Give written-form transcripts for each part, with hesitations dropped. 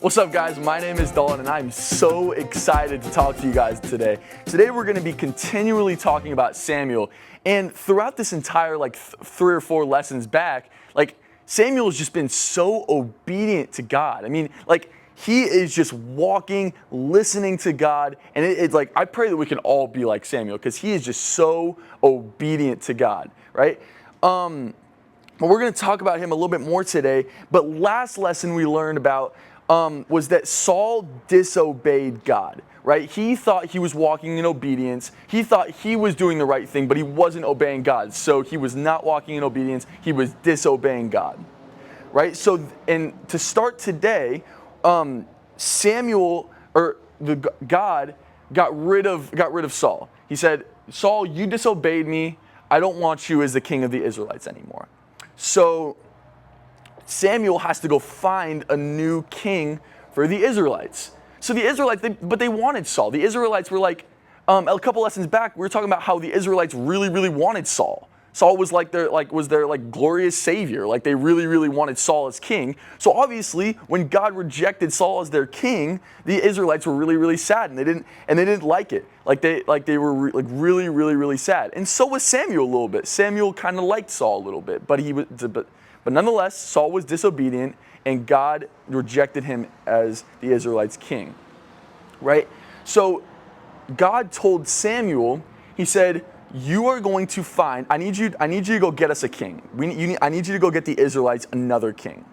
What's up, guys? My name is Dalton and I'm so excited to talk to you guys today. Today we're going to be continually talking about Samuel, and throughout this entire 3 or 4 lessons back, Samuel's just been so obedient to God. I mean, he is just walking, listening to God, and it's like, I pray that we can all be like Samuel because he is just so obedient to God, right? But we're going to talk about him a little bit more today, but last lesson we learned about was that Saul disobeyed God, right? He thought he was walking in obedience. He thought he was doing the right thing, but he wasn't obeying God. So he was not walking in obedience. He was disobeying God, right? So, and to start today, God got rid of Saul. He said, Saul, you disobeyed me. I don't want you as the king of the Israelites anymore. So Samuel has to go find a new king for the Israelites. So the Israelites, they wanted Saul. The Israelites were like, a couple lessons back, we were talking about how the Israelites really, really wanted Saul. Saul was their glorious savior. They really, really wanted Saul as king. So obviously, when God rejected Saul as their king, the Israelites were really, really sad, and they didn't like it. They were really, really, really sad. And so was Samuel a little bit. Samuel kind of liked Saul a little bit, but nonetheless, Saul was disobedient, and God rejected him as the Israelites' king, right? So God told Samuel, he said, you are going to find, I need you to go get us a king. I need you to go get the Israelites another king.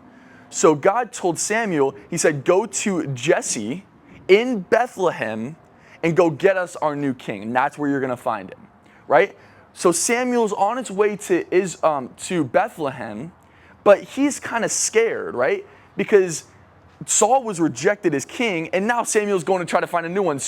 So God told Samuel, he said, go to Jesse in Bethlehem and go get us our new king. And that's where you're going to find him, right? So Samuel's on his way to Bethlehem, but he's kind of scared, right? Because Saul was rejected as king, and now Samuel's going to try to find a new one.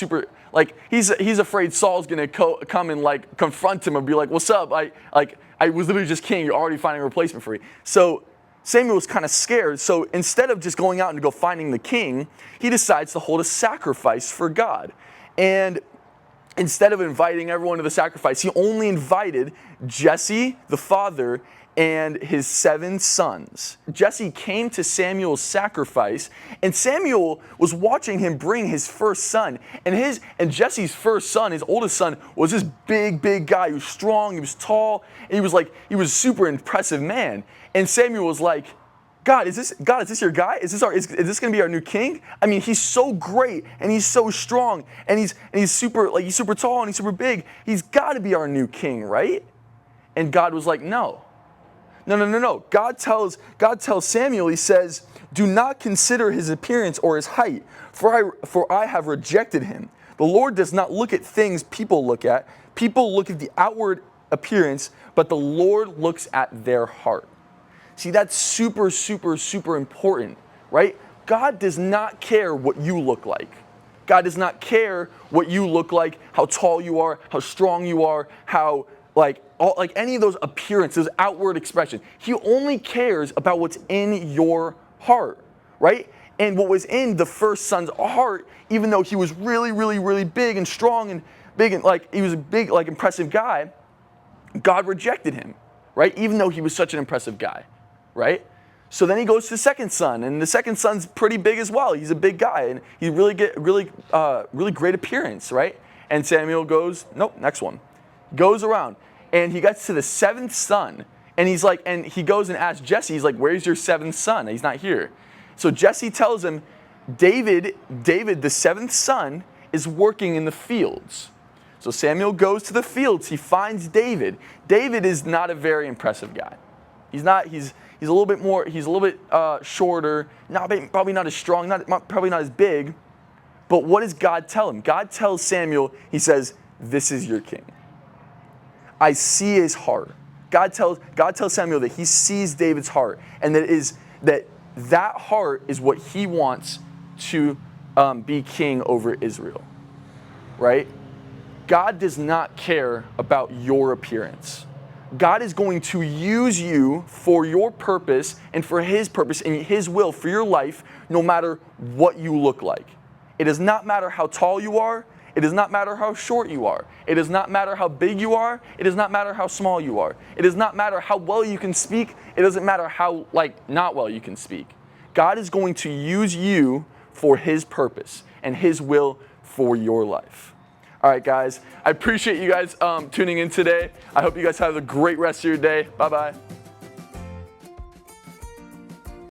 He's afraid Saul's going to come and confront him and be like, "What's up? I was literally just king. You're already finding a replacement for me." So Samuel's kind of scared. So instead of just going out and go finding the king, he decides to hold a sacrifice for God. And instead of inviting everyone to the sacrifice, he only invited Jesse, the father, and his 7 sons. Jesse came to Samuel's sacrifice, and Samuel was watching him bring his first son. And Jesse's first son, his oldest son, was this big guy. He was strong, he was tall, and he was a super impressive man. And Samuel was like, God, is this your guy? Is this gonna be our new king? I mean, he's so great, and he's so strong, and he's super tall, and he's super big. He's gotta be our new king, right? And God was like, no. God tells Samuel, he says, do not consider his appearance or his height, for I have rejected him. The Lord does not look at things people look at. People look at the outward appearance, but the Lord looks at their heart. See, that's super, super, super important, right? God does not care what you look like. God does not care what you look like, how tall you are, how strong you are, how any of those appearances, outward expression. He only cares about what's in your heart, right? And what was in the first son's heart, even though he was really, really, really big and strong and big and he was a big, impressive guy, God rejected him, right? Even though he was such an impressive guy, right? So then he goes to the second son, and the second son's pretty big as well. He's a big guy, and he really great appearance, right? And Samuel goes, nope, next one. Goes around. And he gets to the 7th son, and he goes and asks Jesse, he's like, where's your 7th son? He's not here. So Jesse tells him, David, the 7th son, is working in the fields. So Samuel goes to the fields. He finds David. David is not a very impressive guy. He's a little bit shorter, probably not as strong, probably not as big. But what does God tell him? God tells Samuel, he says, this is your king. I see his heart. God tells Samuel that he sees David's heart, and that heart is what he wants to be king over Israel, right? God does not care about your appearance. God is going to use you for your purpose and for his purpose and his will for your life, no matter what you look like. It does not matter how tall you are. It does not matter how short you are. It does not matter how big you are. It does not matter how small you are. It does not matter how well you can speak. It doesn't matter how, not well you can speak. God is going to use you for his purpose and his will for your life. All right, guys, I appreciate you guys tuning in today. I hope you guys have a great rest of your day. Bye-bye.